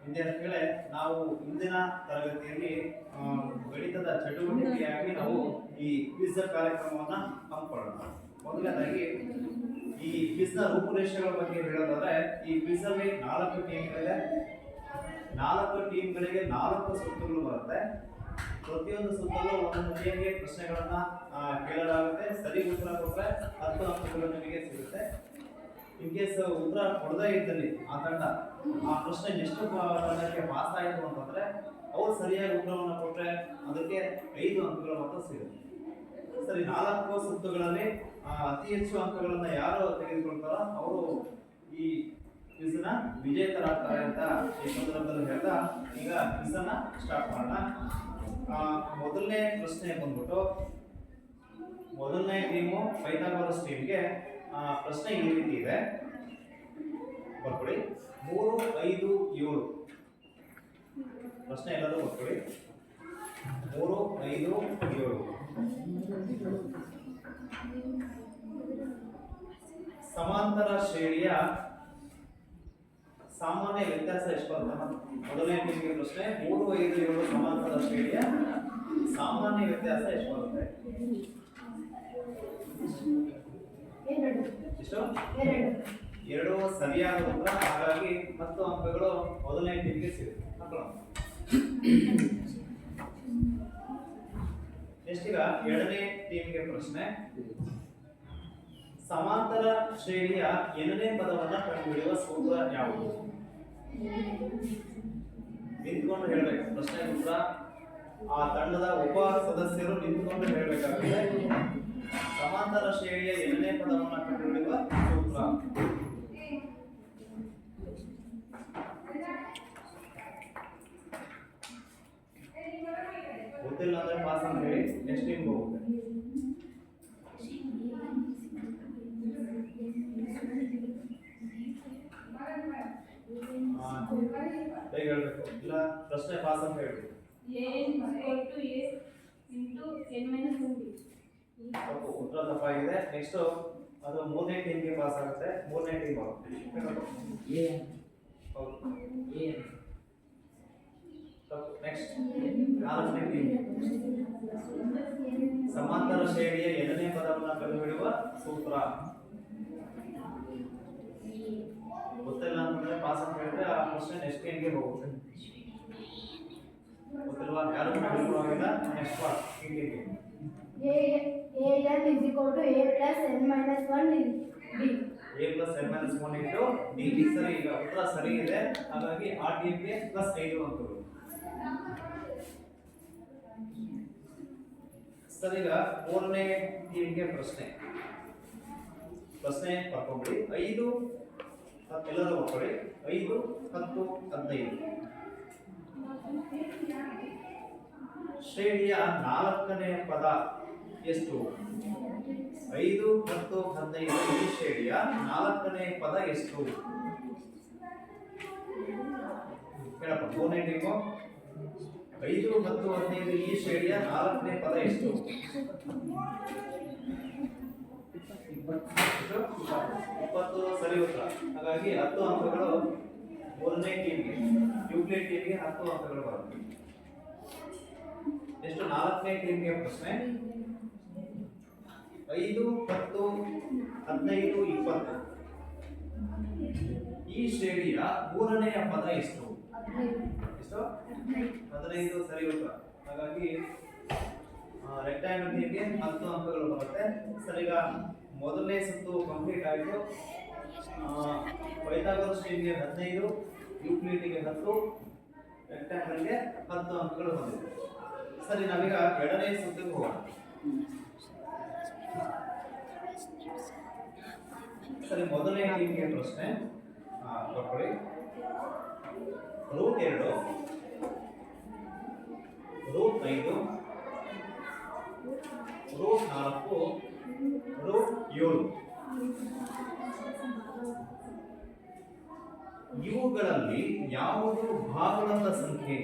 ವಿದ್ಯಾರ್ಥಿಗಳೇ, ನಾವು ಇಂದಿನ ತರಗತಿಯಲ್ಲಿ ಗಣಿತದ ಚಟುವಟಿಕೆಯಾಗಿ ನಾವು ಈ ಕ್ವಿಜ್ ಕಾರ್ಯಕ್ರಮವನ್ನು ಹಮ್ಮಿಕೊಳ್ಳೋಣ. ಮೊದಲನೇದಾಗಿ ಈ ಕ್ವಿಜ್ನ ರೂಪುರೇಷೆಗಳ ಬಗ್ಗೆ ಹೇಳೋದಾದ್ರೆ, ಈ ಕ್ವಿಜ್ ಅಲ್ಲಿ 4 ಟೀಮ್ಗಳಿದೆ. 4 ಟೀಮ್ಗಳಿಗೆ 4 ಸುತ್ತುಗಳು ಬರುತ್ತೆ. ಪ್ರತಿಯೊಂದು ಸುತ್ತಲೂ ಒಂದೊಂದು ಟೀಮ್ಗೆ ಪ್ರಶ್ನೆಗಳನ್ನ ಕೇಳಲಾಗುತ್ತೆ. ಸರಿ ಉತ್ತರ ಕೊಟ್ಟರೆ 10 ಅಂಕಗಳು ನಿಮಗೆ ಸಿಗುತ್ತೆ. ಇನ್ ಕೇಸ್ ಉತ್ತರ ಕೊಡದೇ ಇದ್ದಲ್ಲಿ ಆ ತಂಡ ಆ ಪ್ರಶ್ನೆ ಎಷ್ಟು ತಂಡಕ್ಕೆ ಪಾಸ್ ಆಯಿತು ಅಂತಂದ್ರೆ, ಅವ್ರು ಸರಿಯಾಗಿ ಉತ್ತರವನ್ನು ಕೊಟ್ಟರೆ ಅದಕ್ಕೆ 5 ಅಂಕಗಳು ಮಾತ್ರ ಸಿಗುತ್ತೆ. ಸರಿ, 4 ಸುತ್ತುಗಳಲ್ಲಿ ಅತಿ ಹೆಚ್ಚು ಅಂಕಗಳನ್ನ ಯಾರು ತೆಗೆದುಕೊಳ್ತಾರೋ ಅವರು ಈ ಕ್ವಿಜ್ನ ವಿಜೇತರಾಗ್ತಾರೆ ಅಂತ ಈ ಸಂದರ್ಭದಲ್ಲಿ ಹೇಳ್ತಾ ಈಗ ಕ್ವಿಜ್ನ ಸ್ಟಾರ್ಟ್ ಮಾಡೋಣ. ಮೊದಲನೇ ಪ್ರಶ್ನೆ ಬಂದ್ಬಿಟ್ಟು, ಮೊದಲನೇ ಟೀಮು ಪೈಥಾಗೋರಸ್ ಟೀಮ್ಗೆ ಪ್ರಶ್ನೆ ಈ ರೀತಿ ಇದೆ, ಬರ್ಕೊಳ್ಳಿ. 3, 5, 7 ಪ್ರಶ್ನೆ ಎಲ್ಲರೂ ಬರ್ಕೊಳ್ಳಿ. 3, 5, 7 ಸಮಾಂತರ ಶ್ರೇಣಿಯ ಸಾಮಾನ್ಯ ವ್ಯತ್ಯಾಸ ಎಷ್ಟು ಬರುತ್ತೆ? ಮೊದಲನೇ ಟೀಮ್ಗೆ ಪ್ರಶ್ನೆ, 3, 5, 7 ಸಮಾಂತರ ಶ್ರೇಣಿಯ ಸಾಮಾನ್ಯ ವ್ಯತ್ಯಾಸ ಎಷ್ಟು ಬರುತ್ತೆ? ಎಷ್ಟು? 2 ಸರಿಯಾದ ಉತ್ತರ. ಹಾಗಾಗಿ 10 ಅಂಕಗಳು ಮೊದಲನೇ ಟೀಮ್ಗೆ ಸಿಗುತ್ತೆ. ನೆಕ್ಸ್ಟ್ ಈಗ ಎರಡನೇ ಟೀಮ್ಗೆ ಪ್ರಶ್ನೆ, ಸಮಾಂತರ ಶ್ರೇಣಿಯ ಎನ್ನನೇ ಪದವನ್ನ ಕಂಡುಹಿಡಿಯುವ ಸೂತ್ರ ಯಾವುದು? ನಿಂತ್ಕೊಂಡು ಹೇಳ್ಬೇಕು ಪ್ರಶ್ನೆ ಉತ್ತರ. ಆ ತಂಡದ ಉಪ ಸದಸ್ಯರು ನಿಂತ್ಕೊಂಡು ಹೇಳ್ಬೇಕಾಗುತ್ತೆ. ಸಮಾಂತರ ಶ್ರೇಣಿಯ ಎನ್ನನೇ ಪದವನ್ನ ಕಂಡುಹಿಡಿಯುವ ಸೂತ್ರ. ಗೊತ್ತಿಲ್ಲ ಅಂದ್ರೆ ಪಾಸ್ ಅಂತ ಹೇಳಿ ನೆಕ್ಸ್ಟ್ ಟೀಮ್ ಹೋಗುತ್ತೆ. ಹೇಳ್ಬೇಕು ಇಲ್ಲ ಪ್ರಶ್ನೆ ಪಾಸ್ ಅಂತ ಹೇಳ್ಬೇಕು. ಉತ್ತರ ತಪ್ಪಾಗಿದೆ. ನೆಕ್ಸ್ಟ್ ಅದು 3ನೇ ಟೀಮ್ಗೆ ಪಾಸ್ ಆಗುತ್ತೆ. 3ನೇ ಟೀಮ್ ನೆಕ್ಸ್ಟ್ 4ನೇ ಟೀಮ್ ಸಮಾಂತರ ಶ್ರೇಣಿಯ ಎನ್ನನೇ ಪದವನ್ನು ಕಂಡುಹಿಡಿಯುವ ಸೂತ್ರ. ಗೊತ್ತಿಲ್ಲ ಅಂತಂದ್ರೆ ಪಾಸ್ ಅಂತ ಹೇಳಿದ್ರೆ ಆ ಪ್ರಶ್ನೆ ನೆಕ್ಸ್ಟ್ ಟೀಮ್ಗೆ ಹೋಗುತ್ತೆ. ಗೊತ್ತಿಲ್ವಾ? ಯಾರು ಕಂಡುಹಿಡಿಯುವಾಗಿಲ್ಲ. ನೆಕ್ಸ್ಟ್ ಪಾರ್ಟ್ ಟೀಮ್ಗೆ an is equal to a plus n minus 1 in b. a plus n minus 1 into d. ಸರಿ, ಈಗ ಉತ್ತರ ಸರಿ ಇದೆ. ಹಾಗಾಗಿ ಆ ಟೀಮ್ಗೆ +5 ಅಂಕಗಳು. ಸರಿ, ಈಗ 3ನೇ ಟೀಮ್ಗೆ ಪ್ರಶ್ನೆ ಬರ್ಕೊಂಡ್ಬಿಡಿ. 5 ಎಲ್ಲರೂ ಬರ್ಕೊಳ್ಳಿ. 5, 10, 15 ಶ್ರೇಣಿಯ 4ನೇ ಪದ ಎಷ್ಟು? 5, 10, 15 ಈ ಶ್ರೇಣಿಯ 4ನೇ ಪದ ಎಷ್ಟು? ಹೇಳಪ್ಪ. 3ನೇ ಟೀಮು 5, 10, 15 ಈ ಶ್ರೇಣಿಯ 4ನೇ ಪದ ಎಷ್ಟು? 20 ಸರಿ ಉತ್ತರ. ಹಾಗಾಗಿ 10 ಅಂಕಗಳು 3ನೇ ಟೀಮ್ಗೆ. ಯೂಕ್ಲಿಡ್ ಟೀಮ್ಗೆ 10 ಅಂಕಗಳು ಬರುತ್ತೆ. ಎಷ್ಟು? 4ನೇ ಟೀಮ್ಗೆ ಪ್ರಶ್ನೆ, 5, 10, 15, 20 ಈ ಶ್ರೇಣಿಯ 3ನೇ ಪದ ಎಷ್ಟು? ಎಷ್ಟು? 15 ಸರಿ ಉತ್ತರ. ಹಾಗಾಗಿ ರೆಕ್ಟಾಂಗಲ್ ಟೀಮ್ಗೆ 10 ಅಂಕಗಳು ಬರುತ್ತೆ. ಸರಿ, ಈಗ ಮೊದಲನೇ ಸುತ್ತು ಕಂಪ್ಲೀಟ್ ಆಯಿತು. ಪೈಥಾಗೋರಸ್ ಟೀಮ್ಗೆ 15, ಯೂಕ್ಲಿಡ್ಗೆ 10, ರೆಕ್ಟಾಂಗಲ್ಗೆ 10 ಅಂಕಗಳು ಬಂದಿದೆ. ಸರಿ, ನಾವೀಗ ಎರಡನೇ ಸುತ್ತಿಗೆ ಹೋಗೋಣ. ಸರಿ, ಮೊದಲನೇ ಟೀಮ್ಗೆ ಪ್ರಶ್ನೆ ಬರ್ಕೊಳ್ಳಿ. √2, √5, √4, √7 ಇವುಗಳಲ್ಲಿ ಯಾವುದು ಭಾಗಲಬ್ಧ ಸಂಖ್ಯೆ?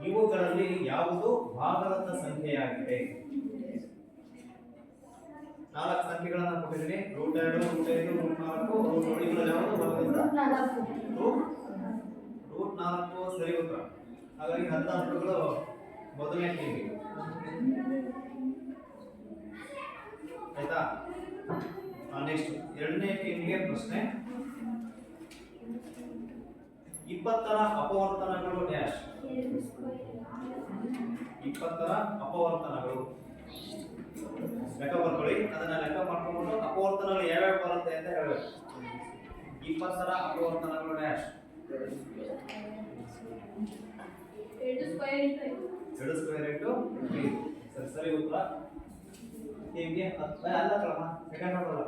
ಇವುಗಳಲ್ಲಿ ಯಾವುದು ಭಾಗಲಬ್ಧ ಸಂಖ್ಯೆಯಾಗಿದೆ? 4 ಸಂಖ್ಯೆಗಳನ್ನು ಕೊಟ್ಟಿದ್ದೀನಿ. √2, √5, √4, √7 ಇವುಗಳಲ್ಲಿ ಯಾವುದು ಭಾಗಲಬ್ಧ? 4 ಸರಿ ಉತ್ತರ. ಹಾಗಾಗಿ 10 ಅಂಕಗಳು ಮೊದಲನೇ ಟೀಮಿಗೆ. ಆಯ್ತಾ? ನೆಕ್ಸ್ಟ್ ಎರಡನೇ ಟೀಮಿಗೆ ಪ್ರಶ್ನೆ. 20ರ ಅಪವರ್ತನಗಳು ಡ್ಯಾಶ್. 20ರ ಅಪವರ್ತನಗಳು ಲೆಕ್ಕ ಬರ್ಕೊಳ್ಳಿ. ಅದನ್ನ ಲೆಕ್ಕ ಮಾಡ್ಕೊಂಡು ಅಪವರ್ತನಗಳು ಯಾವ್ಯಾವ ಬರುತ್ತೆ ಅಂತ ಹೇಳಬೇಕು. 20ರ ಅಪವರ್ತನಗಳು dash. 2 square into 2 square into 5. ಸರಿ ಸರಿ ಉತ್ತರ. ಟೀಮ್ಗೆ ಅಲ್ಲ ಕಳಮ ಸೆಕೆಂಡ್ ನೋಡಲ್ಲ.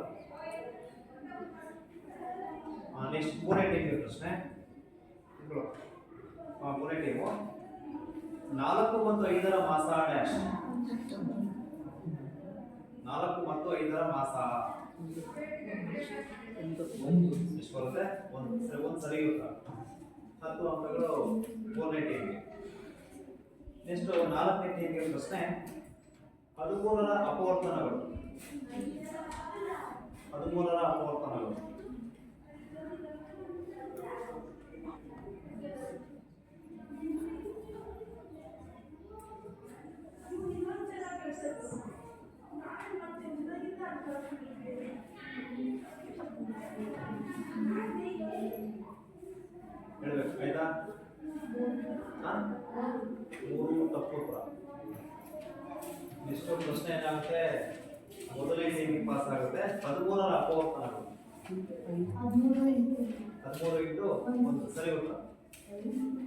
ನೆಕ್ಸ್ಟ್ ಮೂರನೇ ಟೀಮ್ಗೆ ಪ್ರಶ್ನೆ. ಮೂರನೇ ಟೀಮು 4 ಮತ್ತು 5ರ ಮಾಸ ಡ್ಯಾಶ್. 4 ಮತ್ತು 5ರ ಮಾಸ ಎಷ್ಟು ಬರುತ್ತೆ? 1 ಸರಿ ಉತ್ತರ. 10 ಅಂಕಗಳು ಮೂರನೇ ಟೀಮ್ಗೆ. ನೆಕ್ಸ್ಟ್ 4ನೇ ಟೀಮ್ಗೆ ಪ್ರಶ್ನೆ. 13ರ ಅಪವರ್ತನಗಳು. 13ರ ಅಪವರ್ತನಗಳು ಹೇಳ್ಬೇಕು. ಆಯ್ತಾ? 3 ತಪ್ಪು ಉತ್ತರ. ನೆಕ್ಸ್ಟ್ ಪ್ರಶ್ನೆ ಏನಾಗುತ್ತೆ? ಮೊದಲನೇ ಟೀಮಿಗೆ ಪಾಸ್ ಆಗುತ್ತೆ. 13ರ ಅಪವರ್ತನಗಳು 13 ಇಂಟು 1 ಸರಿ ಉತ್ತರ.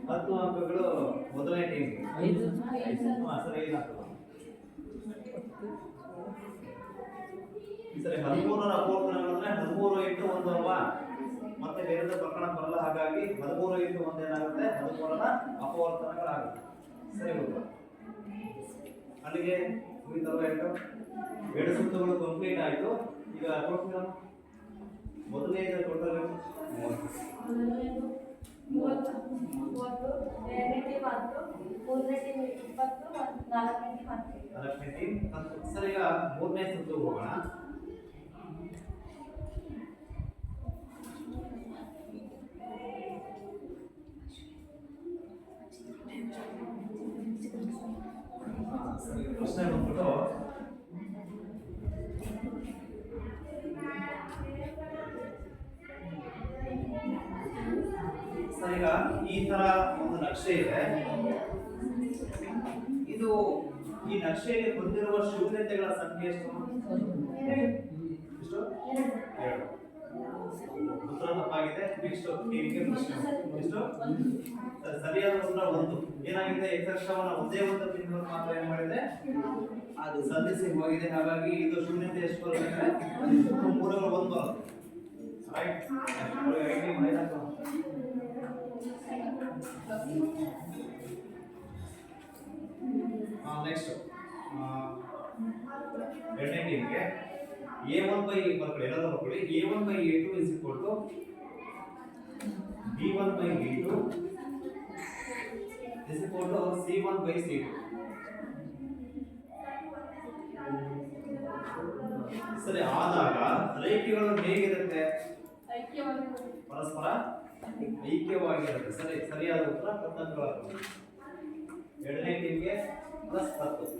10 ಅಂಕಗಳು ಮೊದಲನೇ ಟೀಮ್ಗೆ. ಸರಿ 5 ಅಂಕಗಳು. ಸರಿ 13ರ ಅಪವರ್ತನಗಳು ಅಂದ್ರೆ 13 ಇಂಟು 1 ಅಲ್ವಾ? ಮತ್ತೆ ಬೇರೆ ಪ್ರಕರಣ ಬರಲ್ಲ. ಹಾಗಾಗಿ 13 ಇಂಟು 1 ಏನಾಗುತ್ತೆ? 13ರ ಅಪವರ್ತನಗಳಾಗುತ್ತೆ. ಸರಿ ಉತ್ತರ. ಅಲ್ಲಿಗೆ ಮುಗಿತಲ್ವ? 2 ಸುತ್ತುಗಳು ಕಂಪ್ಲೀಟ್ ಆಯಿತು. ಈಗ ಕೊಡ್ತೀರಾ ಮೊದಲನೇ ಟೋಟಲ್ 30, 2ನೇ ಟೀಮ್ 10, 3ನೇ ಟೀಮ್ 20, 4ನೇ ಟೀಮ್ 10. ಸರ್ ಈಗ ಮೂರನೇ ಸುತ್ತು ಹೋಗೋಣ. ಪ್ರಶ್ನೆ ಬಂದ್ಬಿಟ್ಟು ಸರ್ ಈಗ ಈ ತರ ಒಂದು ನಕ್ಷೆ ಇದೆ. ಇದು ಈ ನಕ್ಷೆಯಲ್ಲಿ ಹೊಂದಿರುವ ಶೂನ್ಯತೆಗಳ ಸಂಖ್ಯೆ ಎಷ್ಟು? 2. ಉತ್ತರ ತಪ್ಪಾಗಿದೆ. ನೆಕ್ಸ್ಟ್ ಟೀಮ್ಗೆ ಪ್ರಶ್ನೆ. ಎಷ್ಟು? ಸರಿಯಾದ ಉತ್ತರ 1. ಏನಾಗಿದೆ? ಏಕಕ್ಷರವನ್ನ ಒಂದೇ ಒಂದು ಬಿಂದು ಮಾತ್ರ ಏನ್ ಮಾಡಿದೆ? ಅದು ಸಂಧಿಸಿ ಹೋಗಿದೆ. ಹಾಗಾಗಿ ಇದು ಶೂನ್ಯತೆ ಎಷ್ಟು ಬರುತ್ತೆ? 3 1 ಬರುತ್ತೆ. ರೈಟ್. ನೆಕ್ಸ್ಟ್ ಎರಡನೇ ಟೀಮ್ಗೆ A1 by ಬರ್ಕೊಳ್ಳಿ. ಎಲ್ಲರೂ ಬರ್ಕೊಳ್ಳಿ. A1 by A2 is equal to B1 by B2 is equal to C1 by C2. ಸರಿ ಆದಾಗ ರೇಖೆಗಳು ಹೇಗಿರುತ್ತೆ? ಪರಸ್ಪರ ಐಕ್ಯವಾಗಿರುತ್ತೆ. ಸರಿ ಸರಿಯಾದ ಉತ್ತರ 10 ಅಂಕಗಳು. ಎರಡನೇ ಟೀಮ್ಗೆ +10.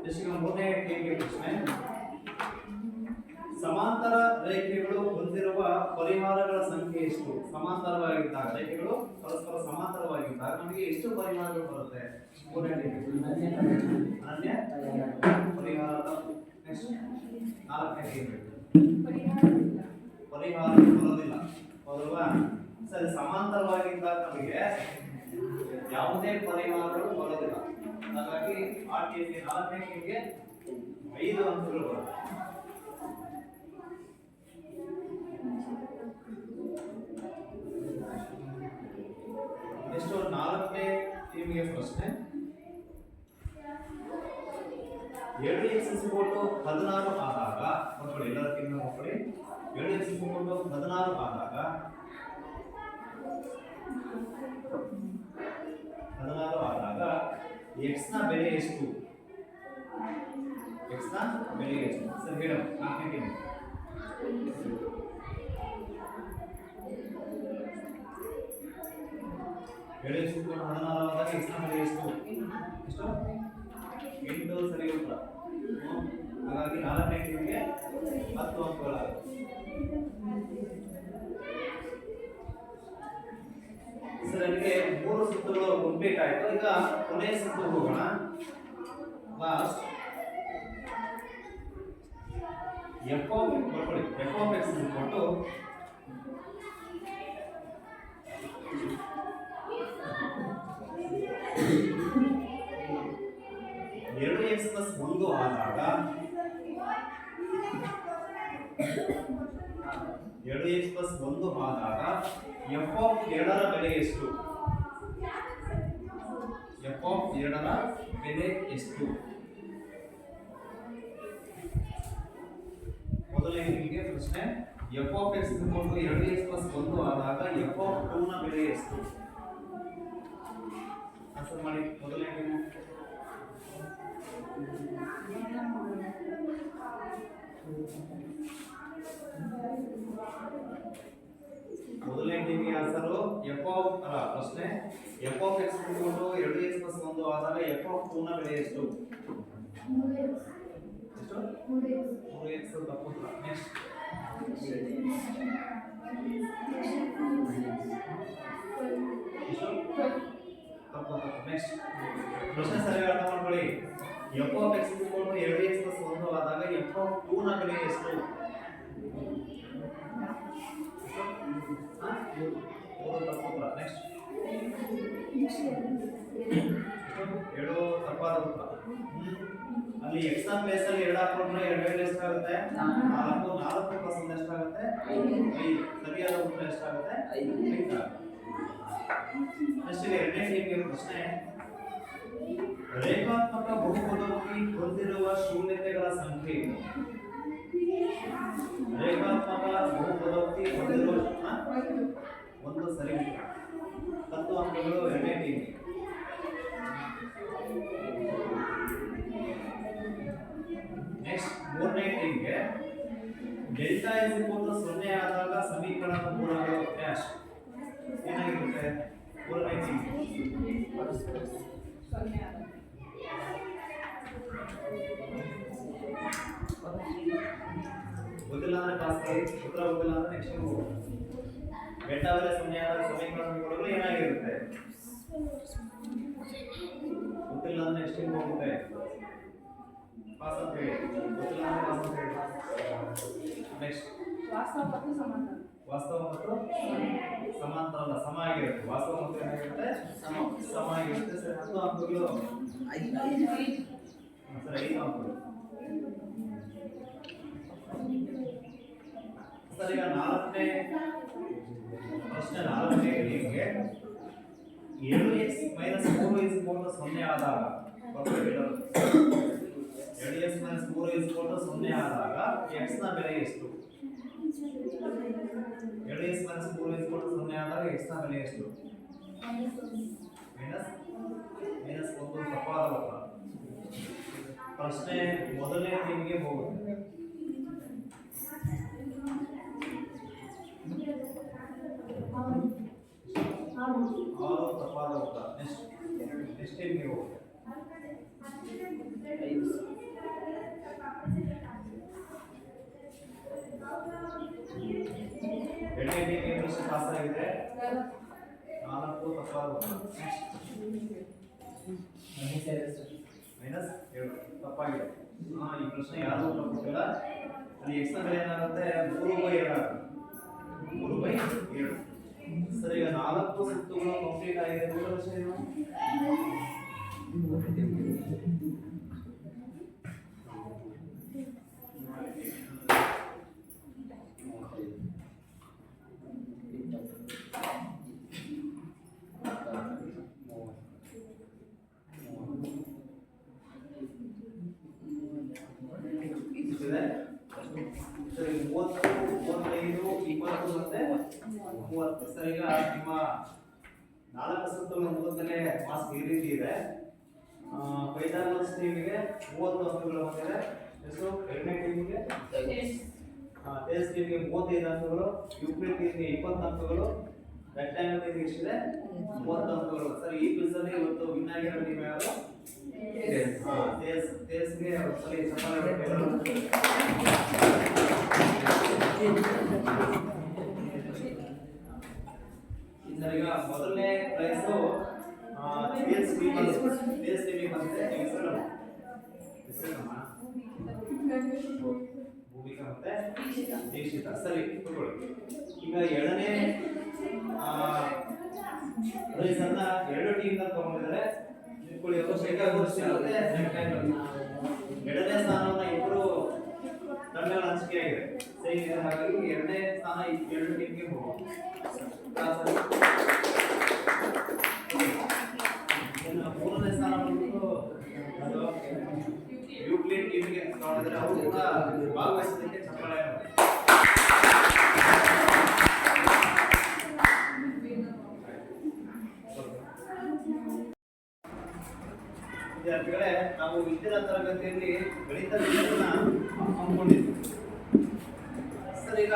ಈಗ ಮೂರನೇ ಟೀಮ್ಗೆ ಪ್ರಶ್ನೆ. ಸಮಾಂತರ ರೇಖೆಗಳು ಹೊಂದಿರುವ ಪರಿವಾರಗಳ ಸಂಖ್ಯೆ ಎಷ್ಟು? ಸಮಾಂತರವಾಗಿದ್ದಾಗ ರೇಖೆಗಳು ಪರಸ್ಪರ ಸಮಾಂತರವಾಗಿದ್ದಾಗ ನಮಗೆ ಎಷ್ಟು ಪರಿವಾರಗಳು ಬರುತ್ತೆ? ಮೂರನೇ ಟೀಮ್ಗೆ ಅನನ್ಯ ಪರಿಹಾರ. ನೆಕ್ಸ್ಟ್ 4ನೇ ಟೀಮ್ಗೆ ಪರಿಹಾರ ಬರೋದಿಲ್ಲ, ಹೌದಲ್ವಾ? ಸರಿ ಸಮಾಂತರವಾಗಿದ್ದಾಗ ನಮಗೆ ಯಾವುದೇ ಪರಿವಾರಗಳು ಬರೋದಿಲ್ಲ. ಹಾಗಾಗಿ ಆ ಟೀಮ್ಗೆ 4ನೇ ಟೀಮ್ಗೆ 5 ಅಂಕಗಳು ಬರುತ್ತೆ. ಎಷ್ಟು? 4ನೇ ಟೀಮ್ಗೆ ಪ್ರಶ್ನೆ. 7x 16 ಆದಾಗ ಮಕ್ಕಳು ಎಲ್ಲರ ಟೀಮ್ ಮಕ್ಕಳು 7x 16 ಆದಾಗ 16 ಆದಾಗ x ನ ಬೆಲೆ ಎಷ್ಟು? x ನ ಬೆಲೆ ಎಷ್ಟು? ಸರಿ ಹೇಳು. 4ನೇ ಟೀಮ್ 7 x × 16 ಆದಾಗ x ನ ಬೆಲೆ ಎಷ್ಟು? ಎಷ್ಟು? 8 ಸರಿ ಉತ್ತರ. ಹಾಗಾಗಿ 4ನೇ ಟೀಮ್ಗೆ 10 ಅಂಕಗಳಾಗುತ್ತೆ. ಸರ್ ನನಗೆ 3 ಸುತ್ತುಗಳು ಕಂಪ್ಲೀಟ್ ಆಯ್ತು. ಈಗ ಕೊನೆಯ ಸುತ್ತು ಹೋಗೋಣ. Last f of x is equal to ಎರಡು x ಪ್ಲಸ್ 1 ಆದಾಗ 2x ಪ್ಲಸ್ 1 ಆದಾಗ f ಆಫ್ 2 ರ ಬೆಲೆ ಎಷ್ಟು? f ಆಫ್ 2 ರ ಬೆಲೆ ಎಷ್ಟು? ಮೊದಲನೇ ನಿಮಗೆ ಪ್ರಶ್ನೆ f of x 2x plus 1 ಆದಾಗ f ಆಫ್ 2 ನ ಬೆಲೆ ಎಷ್ಟು? ಆನ್ಸರ್ ಮಾಡಿ. ಮೊದಲನೇ ನೀವು ಮೊದಲನೇ ಟೀಮಿಗೆ ಆನ್ಸರ್ f ಆಫ್ ಪ್ರಶ್ನೆ f of x 2x plus 1 ಆದಾಗ f ಆಫ್ 2 ನ ಬೆಲೆ ಎಷ್ಟು? ಎಷ್ಟು? 3x ತಪ್ಪು ಉತ್ತರ. ನೆಕ್ಸ್ಟ್ ತಪ್ಪು. ನೆಕ್ಸ್ಟ್ ಪ್ರಶ್ನೆ ಸರಿಯಾಗಿ ಅರ್ಥ ಮಾಡ್ಕೊಳ್ಳಿ. f of x 2x plus 1 ಆದಾಗ f ಆಫ್ 2 ನ ಬೆಲೆ ಎಷ್ಟು? ನೆಕ್ಸ್ಟ್ 2 ತಪ್ಪಾದ ಉತ್ತರ. ಅಲ್ಲಿ x ನ ಪ್ಲೇಸ್ ಅಲ್ಲಿ 2 ಹಾಕೊಂಡ್ರೆ 2 ಎಷ್ಟಾಗುತ್ತೆ? 4 4 ಪ್ಲಸ್ 1 ಎಷ್ಟಾಗುತ್ತೆ? 5. ಸರಿಯಾದ ಉತ್ತರ ಎಷ್ಟಾಗುತ್ತೆ? 5. ನೆಕ್ಸ್ಟ್ ಇಲ್ಲಿ ಎರಡನೇ ಟೀಮ್ಗೆ ಪ್ರಶ್ನೆ ರೇಖಾತ್ಮಕ ಬಹುಪದೋಕ್ತಿ ಹೊಂದಿರುವ ಶೂನ್ಯತೆಗಳ ಸಂಖ್ಯೆ. ರೇಖಾತ್ಮಕ ಬಹುಪದೋಕ್ತಿ ಹೊಂದಿರುವ ಒಂದು ಸರಿ ಉತ್ತರ. 10 ಅಂಕಗಳು ಎರಡನೇ ಟೀಮ್ಗೆ. ನೆಕ್ಸ್ಟ್ ಮೂರನೇ ಟೀಮ್ಗೆ ಡೆಲ್ಟಾ ಇಸ್ ಈಕ್ವಲ್ ಟು 0 ಆದಾಗ ಸಮೀಕರಣದ ಮೂಲಗಳು ಡ್ಯಾಶ್ ಏನಾಗಿರುತ್ತೆ? ಮೂರನೇ ಟೀಮ್ಗೆ ಗೊತ್ತಿಲ್ಲ ಅಂದ್ರೆ ಕ್ಲಾಸ್ ಉತ್ತರ ಗೊತ್ತಿಲ್ಲ ಅಂದ್ರೆ ನೆಕ್ಸ್ಟ್ ಡೆಲ್ಟಾ ಬೆಲೆ 0 ಆದಾಗ ಸಮೀಕರಣದ ಮೂಲಗಳು ಏನಾಗಿರುತ್ತೆ? ಗೊತ್ತಿಲ್ಲ ಅಂದ್ರೆ ನೆಕ್ಸ್ಟ್ ಹೋಗುತ್ತೆ. ಪಾಸ್ ಅಂತ ಹೇಳಿ. ಗೊತ್ತಿಲ್ಲ ಅಂದ್ರೆ ಪಾಸ್ ಅಂತ ಹೇಳಿ. ನೆಕ್ಸ್ಟ್ ವಾಸ್ತವ ಮತ್ತು ಸಮಾಂತರ ಅಲ್ಲ, ಸಮ ಆಗಿರುತ್ತೆ. ವಾಸ್ತವ ಮತ್ತು ಏನಾಗಿರುತ್ತೆ? ಸಮ ಆಗಿರುತ್ತೆ. ಸರಿ 10 ಅಂಕಗಳು. ಸರಿ 5 ಅಂಕಗಳು. ಸರ್ ಈಗ 4ನೇ ಪ್ರಶ್ನೆ 4ನೇ ಟೀಮ್ಗೆ 7x - 3 0 ಆದಾಗ 2x - 3 0 ಆದಾಗ x ನ ಬೆಲೆ ಎಷ್ಟು? 2x - 3 0 ಆದಾಗ x ನ ಬೆಲೆ ಎಷ್ಟು? ಮೈನಸ್ 1 ತಪ್ಪಾದ ಉತ್ತರ. ಪ್ರಶ್ನೆ ಮೊದಲನೇ ಟೀಮ್ಗೆ ಹೋಗುತ್ತೆ. 6 ತಪ್ಪಾದ ಉತ್ತರ. ನೆಕ್ಸ್ಟ್ ಟೀಮ್ಗೆ ಹೋಗುತ್ತೆ. ಎರಡನೇ ಟೀಮ್ಗೆ ಪ್ರಶ್ನೆ ಪಾಸ್ ಆಗಿದೆ. 4 ತಪ್ಪಾದ ಉತ್ತರ. ಮೈನಸ್ 7 ತಪ್ಪಾಗಿದೆ. ಈ ಪ್ರಶ್ನೆ ಯಾರು ಉತ್ತರ ಕೊಟ್ಟಿಲ್ಲ. ಅಲ್ಲಿ x ನ ಬೆಲೆ ಏನಾಗುತ್ತೆ? 3/2 ಆಗುತ್ತೆ. 3/2. ಸರ್ ಈಗ 4 ಸುತ್ತುಗಳು ಕಂಪ್ಲೀಟ್ ಆಗಿದೆ. ಮೂಲ ಪ್ರಶ್ನೆ ಏನು? ಸರಿ 30, 35, 20 ಮತ್ತೆ 30. ಸರ್ ಈಗ ನಿಮ್ಮ 4 ಸುತ್ತುಗಳ ಮೊದಲನೇ ಮಾಸ್ ಈ ರೀತಿ ಇದೆ. ಫೈನಾನ್ಸ್ ಟೀಮಿಗೆ 30 ಅಂಕಗಳು ಬಂದಿದೆ. ಎಷ್ಟು? ಎರಡನೇ ಟೀಮಿಗೆ ಟೇಸ್ಟ್ ಟೀಮಿಗೆ 35 ಅಂಕಗಳು, ಯುಕ್ರೇನ್ ಟೀಮಿಗೆ 20 ಅಂಕಗಳು, ರೆಕ್ಟಾಂಗಲ್ ಇದು ಎಷ್ಟಿದೆ 30 ಅಂಕಗಳು. ಸರಿ, ಈ ಕ್ವಿಜ್ ಅಲ್ಲಿ ಇವತ್ತು ವಿನ್ ಆಗಿರೋ ನೀವು ಯಾರು? ತೇಜ್ಗೆ ಸರಿ ಚಪ್ಪಾಳೆ ಹೊಡೆಯೋದು. ಈಗ ಮೊದಲನೇ ಪ್ರೈಸ್ ತೇಜ್ ಟಿವಿ ಬಂದಿದೆ. ಹೆಸರಮ್ಮ ಭೂಮಿಕಾ ಮತ್ತೆ ದೀಕ್ಷಿತಾ. ಸರಿ, ತಗೊಳ್ಳಿ. ಈಗ ಎರಡನೇ ಪ್ರೈಸ್ ಅನ್ನ ಎರಡು ಟೀಮ್ ತಗೊಂಡಿದ್ದಾರೆ. ನಿಂತ್ಕೊಳ್ಳಿ, ಅವರು ಎರಡನೇ ಸ್ಥಾನವನ್ನ ಇಬ್ಬರು ತಂಡಗಳ ಹಂಚಿಕೆ ಆಗಿದೆ. ಸರಿ, ಹಾಗಾಗಿ ಎರಡನೇ ಸ್ಥಾನ ಎರಡು ಟೀಮ್ಗೆ ಹೋಗೋದು. ಮೂರನೇ ಸ್ಥಾನ ಬಂದು ಅದು ಯೂಕ್ಲಿಡ್ ಟೀಮ್ಗೆ ತಗೊಂಡಿದ್ದಾರೆ. ಅವರು ಕೂಡ ಭಾಗವಹಿಸೋದಕ್ಕೆ ಚಪ್ಪಾಳೆ. ವಿದ್ಯಾರ್ಥಿಗಳೇ, ನಾವು ಇಂದಿನ ತರಗತಿಯಲ್ಲಿ ಗಣಿತ ವಿಷಯವನ್ನ ಹಮ್ಮಿಕೊಂಡಿದ್ವಿ. ಸರ್, ಈಗ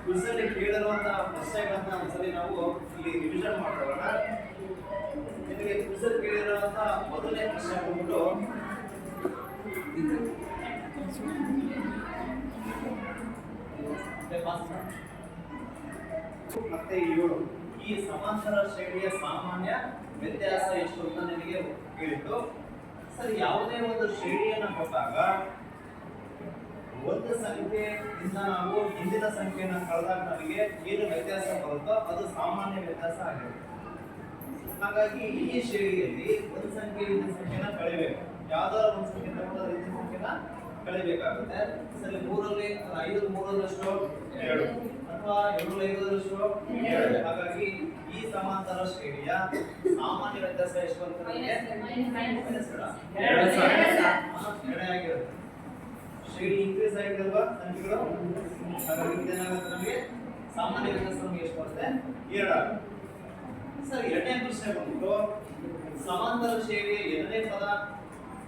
ಕ್ವಿಝಲ್ಲಿ ಕೇಳಿರುವಂತಹ ಪ್ರಶ್ನೆಗಳನ್ನ ಒಂದ್ಸರಿ ನಾವು ಇಲ್ಲಿ ರಿವಿಷನ್ ಮಾಡೋಣ. ನಿಮಗೆ ಕ್ವಿಝಲ್ಲಿ ಕೇಳಿರುವಂತಹ ಮೊದಲನೇ ಪ್ರಶ್ನೆ ಬಂದ್ಬಿಟ್ಟು ಮತ್ತೆ 7 ಈ ಸಮಾಂತರ ಶ್ರೇಣಿಯ ಸಾಮಾನ್ಯ ವ್ಯತ್ಯಾಸ ಎಷ್ಟು ಅಂತ ನಿಮಗೆ ಹೇಳಿತ್ತು. ಸರಿ, ಯಾವುದೇ ಒಂದು ಶ್ರೇಣಿಯನ್ನು ಕೊಟ್ಟಾಗ ಒಂದು ಸಂಖ್ಯೆಯಿಂದ ನಾವು ಹಿಂದಿನ ಸಂಖ್ಯೆಯನ್ನು ಕಳೆದಾಗ ನಮಗೆ ಏನು ವ್ಯತ್ಯಾಸ ಬರುತ್ತೋ ಅದು ಸಾಮಾನ್ಯ ವ್ಯತ್ಯಾಸ ಆಗಿರುತ್ತೆ. ಹಾಗಾಗಿ ಈ ಶ್ರೇಣಿಯಲ್ಲಿ ಒಂದು ಸಂಖ್ಯೆ ಹಿಂದಿನ ಸಂಖ್ಯೆನ ಕಳಿಬೇಕು. ಯಾವ್ದಾದ್ರು ಒಂದು ಸಂಖ್ಯೆ ತಗೊಂಡ್ರೆ ಹಿಂದಿನ ಸಂಖ್ಯೆನ ಕಳಿಬೇಕಾಗುತ್ತೆ. ಸರಿ, 5 3 2 ಅಥವಾ 7 5 2. ಹಾಗಾಗಿ ಈ ಸಮಾಂತರ ಶ್ರೇಣಿಯ ಸಾಮಾನ್ಯ ವ್ಯತ್ಯಾಸ ಎಷ್ಟು ಅಂತ ಎರಡೇ ಆಗಿರುತ್ತೆ. ಶ್ರೇಣಿ ಇನ್ಕ್ರೀಸ್ ಆಗಿದಲ್ವಾ ಸಂಖ್ಯೆಗಳು, ಹಾಗಾಗಿ ಇದೇನಾಗುತ್ತೆ ನಮಗೆ ಸಾಮಾನ್ಯ ವ್ಯತ್ಯಾಸ ನಮಗೆ ಎಷ್ಟು ಬರುತ್ತೆ? 2 ಆಗುತ್ತೆ. ಸರಿ, ಎರಡನೇ ಪ್ರಶ್ನೆ ಬಂದ್ಬಿಟ್ಟು ಸಮಾಂತರ ಶ್ರೇಣಿಯ ಎರಡನೇ ಪದ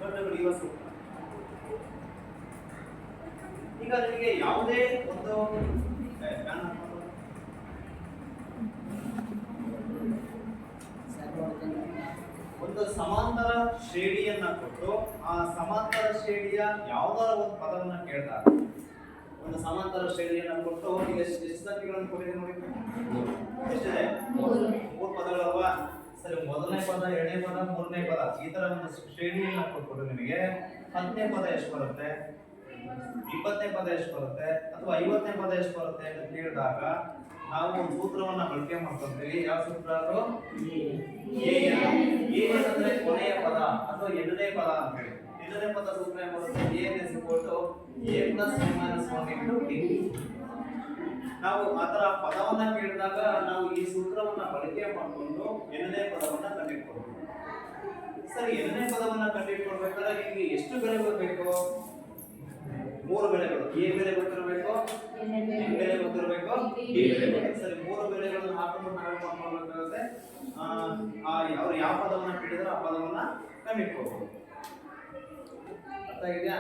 ಕಂಡುಹಿಡಿಯುವ ಸೂತ್ರ. ಈಗ ನಿಮಗೆ ಯಾವುದೇ ಒಂದು ಸಮಾಂತರ ಶ್ರೇಣಿಯನ್ನ ಕೊಟ್ಟು ಆ ಸಮಾಂತರ ಶ್ರೇಣಿಯ ಯಾವ್ದಾರ ಒಂದು ಪದವನ್ನ ಕೇಳ್ತಾರೆ. ಒಂದು ಸಮಾಂತರ ಶ್ರೇಣಿಯನ್ನ ಕೊಟ್ಟು ಈಗ ಎಷ್ಟು ಸಂಖ್ಯೆಗಳನ್ನು ಕೊಟ್ಟಿದೆ ನೋಡಿ, ಎಷ್ಟಿದೆ? 3 ಪದಗಳಲ್ವಾ? ಸರಿ, ಮೊದಲನೇ ಪದ, ಎರಡನೇ ಪದ, ಮೂರನೇ ಪದ, ಈ ತರ ಒಂದು ಶ್ರೇಣಿಯನ್ನ ಕೊಟ್ಬಿಟ್ಟು ನಿಮಗೆ 10ನೇ ಪದ ಎಷ್ಟು ಬರುತ್ತೆ, 20ನೇ ಪದ ಎಷ್ಟು ಬರುತ್ತೆ, ಅಥವಾ 50ನೇ ಪದ ಎಷ್ಟು ಬರುತ್ತೆ ಅಂತ ಕೇಳಿದಾಗ ನಾವು ಒಂದು ಸೂತ್ರವನ್ನ ಬಳಕೆ ಮಾಡ್ಕೊಂತೀವಿ. ಯಾವ ಸೂತ್ರ? ಅದು ಅಂದ್ರೆ ಕೊನೆಯ ಪದ ಅಥವಾ ಎರಡನೇ ಪದ ಅಂತ ಹೇಳಿ. ಎರಡನೇ ಪದ ಸೂತ್ರ ಏನು ಬರುತ್ತೆ? a + a - 1 × t. ನಾವು ಆತರ ಪದವನ್ನ ಕೇಳಿದಾಗ ನಾವು ಈ ಸೂತ್ರವನ್ನ ಬಳಕೆ ಮಾಡಿಕೊಂಡು ಎರಡನೇ ಪದವನ್ನ ಕಂಡುಹಿಡಿಯಬಹುದು. ಸರಿ, ಎರಡನೇ ಪದವನ್ನ ಕಂಡುಹಿಡಿಯಬೇಕಾದ್ರೆ ನಿಮಗೆ ಎಷ್ಟು ಬೆಲೆಗಳು ಬೇಕು? 3 ಬೆಲೆಗಳು. a ಬೆಲೆ ಗೊತ್ತಿರಬೇಕು, n ಬೆಲೆ ಗೊತ್ತಿರಬೇಕು, d ಬೆಲೆ ಗೊತ್ತಿರಬೇಕು. ಸರಿ, 3 ಬೆಲೆಗಳನ್ನು ಹಾಕೊಂಡು ನಾವು ಮಾಡ್ಕೊಳ್ಬೇಕಾಗುತ್ತೆ. ಅವ್ರು ಯಾವ ಪದವನ್ನ ಕೇಳಿದ್ರೆ ಆ ಪದವನ್ನ ಕಂಡುಹಿಡಿಯಬಹುದು. ಅರ್ಥ ಆಗಿದೆಯಾ?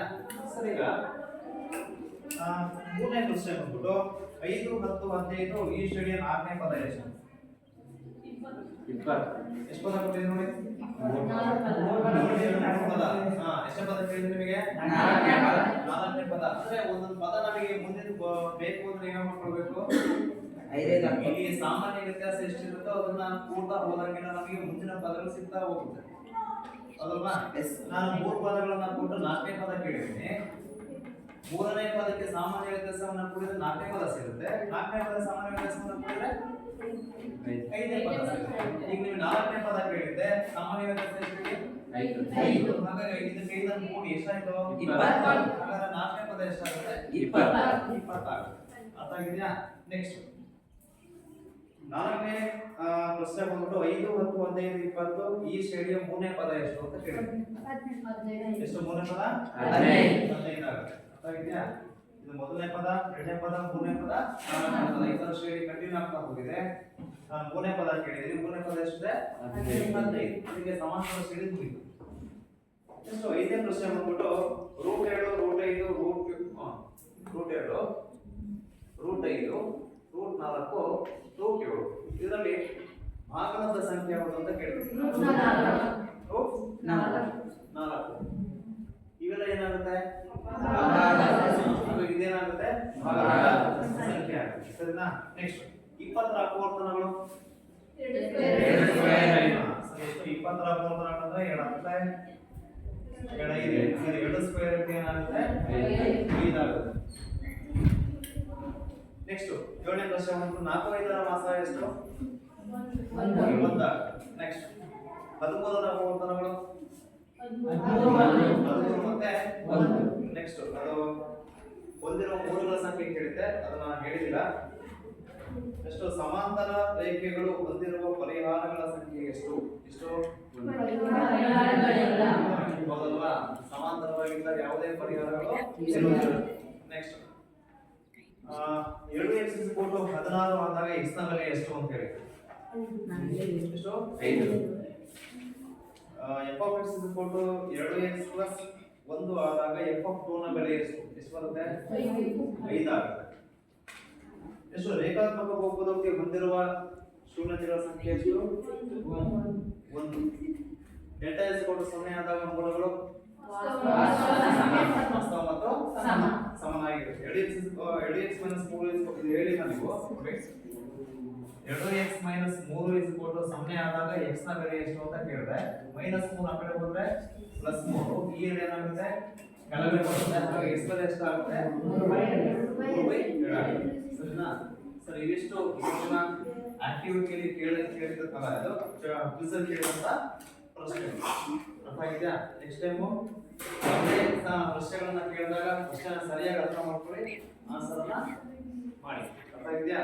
ಸರಿ, ಈಗ ಮೂರನೇ ಪ್ರಶ್ನೆ ಬಂದ್ಬಿಟ್ಟು 5 10 15 ಈ ಶ್ರೇಣಿಯ 4ನೇ ಪದ ಎಷ್ಟು? 20. ಎಷ್ಟು ಪದ ಕೊಟ್ಟಿದೆ ನೋಡಿ? 4 ಪದ. ಎಷ್ಟು ಪದ ಕೇಳಿದ್ರೆ ನಿಮಗೆ? 4ನೇ ಪದ. ಅಂದ್ರೆ ಒಂದೊಂದು ಪದ ನಮಗೆ ಮುಂದಿನ ಬೇಕು ಅಂದ್ರೆ ಏನು ಮಾಡ್ಕೊಳ್ಬೇಕು? ಇಲ್ಲಿ ಸಾಮಾನ್ಯ ವ್ಯತ್ಯಾಸ ಎಷ್ಟಿರುತ್ತೋ ಅದನ್ನ ಕೂಡ್ತಾ ಹೋದಂಗೆ ನಮಗೆ ಮುಂದಿನ ಪದಗಳು ಸಿಗ್ತಾ ಹೋಗುತ್ತೆ. ಹೌದಲ್ವಾ? ನಾನು 3 ಪದಗಳನ್ನ ಕೊಟ್ಟು 4ನೇ ಪದ ಕೇಳಿದ್ದೀನಿ. 3ನೇ ಪದಕ್ಕೆ ಸಾಮಾನ್ಯ ವ್ಯತ್ಯಾಸವನ್ನು ಕೂಡಿದ್ರೆ 4ನೇ ಪದ ಸಿಗುತ್ತೆ. 4ನೇ ಪದ ಸಾಮಾನ್ಯ ವ್ಯತ್ಯಾಸವನ್ನು ಕೂಡಿದ್ರೆ 5ನೇ ಪದ ಸಿಗುತ್ತೆ. ಈಗ ನೀವು 4ನೇ ಪದ ಕೇಳಿದ್ದೆ, ಸಾಮಾನ್ಯ ವ್ಯತ್ಯಾಸ ಎಷ್ಟಿದೆ? 5. ಹಾಗಾಗಿ ಇದಕ್ಕೆ ಇದನ್ನು ಕೂಡಿ ಎಷ್ಟಾಯ್ತು? 20. ಹಾಗಾದ್ರೆ 4ನೇ ಪದ ಎಷ್ಟಾಗುತ್ತೆ? 20 ಆಗುತ್ತೆ. ಅರ್ಥ ಆಗಿದೆಯಾ? ನೆಕ್ಸ್ಟ್ 4ನೇ ಪ್ರಶ್ನೆ ಬಂದ್ಬಿಟ್ಟು 5 10 15 20 ಈ ಶ್ರೇಣಿಯ 3ನೇ ಪದ ಎಷ್ಟು ಅಂತ ಕೇಳಿದ್ವಿ. ಎಷ್ಟು 3ನೇ ಪದ? 15 ಆಗುತ್ತೆ. ಅರ್ಥಾಗಿದೆಯಾ? ಇದು ಮೊದಲನೇ ಪದ, ಎರಡನೇ ಪದ, ಮೂರನೇ ಪದ, 4ನೇ ಪದ. ಈ ತರ ಶ್ರೇಣಿ ಕಂಟಿನ್ಯೂ ಆಗ್ತಾ ಹೋಗಿದೆ. ನಾನು 3ನೇ ಪದ ಕೇಳಿದ್ದೀನಿ. 3ನೇ ಪದ ಎಷ್ಟಿದೆ? 15. ಇದಕ್ಕೆ ಸಮಾಂತರ ಶ್ರೇಣಿ ಮುಗಿತು. ನೆಕ್ಸ್ಟ್ 5ನೇ ಪ್ರಶ್ನೆ ಬಂದ್ಬಿಟ್ಟು √2 √5 √2 √5 √4 √6 7. ಇದರಲ್ಲಿ ಭಾಗಲಬ್ಧ ಸಂಖ್ಯೆ ಯಾವುದು ಅಂತ ಕೇಳಿದ್ವಿ. 4. ಇವೆಲ್ಲ ಏನಾಗುತ್ತೆ? ಅದು ಇದೇನಾಗುತ್ತೆ? ಭಾಗಲಬ್ಧ ಸಂಖ್ಯೆ ಆಗುತ್ತೆ. ಸರಿನಾ? ನೆಕ್ಸ್ಟ್ 20 ರ ಅಪವರ್ತನಗಳು 2 ಎಷ್ಟು? 20 ರ ಅಪವರ್ತನ ಅಂದ್ರೆ ಏನಾಗುತ್ತೆ? 2 ಇದೆ. 2 ಸ್ಕ್ವೇರ್ ಏನಾಗುತ್ತೆ? 5 ಆಗುತ್ತೆ. ನೆಕ್ಸ್ಟ್ 7ನೇ ಪ್ರಶ್ನೆ ಬಂತು 4 5 ರ ಮಾಸ ಎಷ್ಟು? 1. ನೆಕ್ಸ್ಟ್ 13 ರ ಅಪವರ್ತನಗಳು 13 ಮತ್ತೆ 1. ನೆಕ್ಸ್ಟ್ ಅದು ಹೊಂದಿರುವ ಮೂರುಗಳ ಸಂಖ್ಯೆ ಕೇಳಿದೆ, ಅದನ್ನ ಹೇಳಿದಿಲ್ಲ. ಎಷ್ಟು? ಸಮಾಂತರ ರೇಖೆಗಳು ಹೊಂದಿರುವ ಪರಿಹಾರಗಳ ಸಂಖ್ಯೆ ಎಷ್ಟು? ಎಷ್ಟು? ಹೌದಲ್ವಾ? ಸಮಾಂತರವಾಗಿದ್ದ ಯಾವುದೇ ಪರಿಹಾರಗಳು ಇರುವುದಿಲ್ಲ. ನೆಕ್ಸ್ಟ್ 7x 16 ಆದಾಗ x ನ ಬೆಲೆ ಎಷ್ಟು ಅಂತ ಹೇಳಿ? ಎಷ್ಟು? 5. f(x) 2x + 1 ಆದಾಗ f(2) ನ ಬೆಲೆ ಎಷ್ಟು? ಎಷ್ಟು ಬರುತ್ತೆ? 5 ಆಗುತ್ತೆ. ಎಷ್ಟು? ರೇಖಾತ್ಮಕ ಬಹುಪದಕ್ಕೆ ಹೊಂದಿರುವ ಶೂನ್ಯತೆಗಳ ಸಂಖ್ಯೆ ಎಷ್ಟು? 1. ಡೆಲ್ಟಾ S 0 ಆದಾಗ ಮೂಲಗಳು ವಾಸ್ತವ ಮತ್ತು ಸಮನಾಗಿರುತ್ತೆ. 2x - 3 ಇದು ಹೇಳಿಲ್ಲ ನೀವು. 2x - 3 0 ಆದಾಗ x ನ ಬೆಲೆ ಎಷ್ಟು ಅಂತ ಕೇಳಿದ್ರೆ -3 ಆ ಕಡೆ ಹೋದ್ರೆ +3 ಈ ಏನಾಗುತ್ತೆ? ಕೆಳಗಡೆ ಬರುತ್ತೆ. ಆಗ x ಬೆಲೆ ಎಷ್ಟು ಆಗುತ್ತೆ? 3/7 ಆಗುತ್ತೆ. ಸರಿನಾ? ಸರ್ ಇವಿಷ್ಟು ಇವತ್ತಿನ ಆಕ್ಟಿವಿಟಿಯಲ್ಲಿ ಕೇಳಿರ್ತಕ್ಕಲ್ಲ, ಅದು ಕ್ವಿಜ್ ಕೇಳಿದಂತ ಪ್ರಶ್ನೆ ಅರ್ಥ ಆಗಿದೆಯಾ? ನೆಕ್ಸ್ಟ್ ಟೈಮು ಪ್ರಶ್ನೆಗಳನ್ನ ಕೇಳಿದಾಗ ಪ್ರಶ್ನೆ ಸರಿಯಾಗಿ ಅರ್ಥ ಮಾಡ್ಕೊಳ್ಳಿ, ಆನ್ಸರ್ ಅನ್ನ ಮಾಡಿ. ಅರ್ಥ ಆಗಿದೆಯಾ?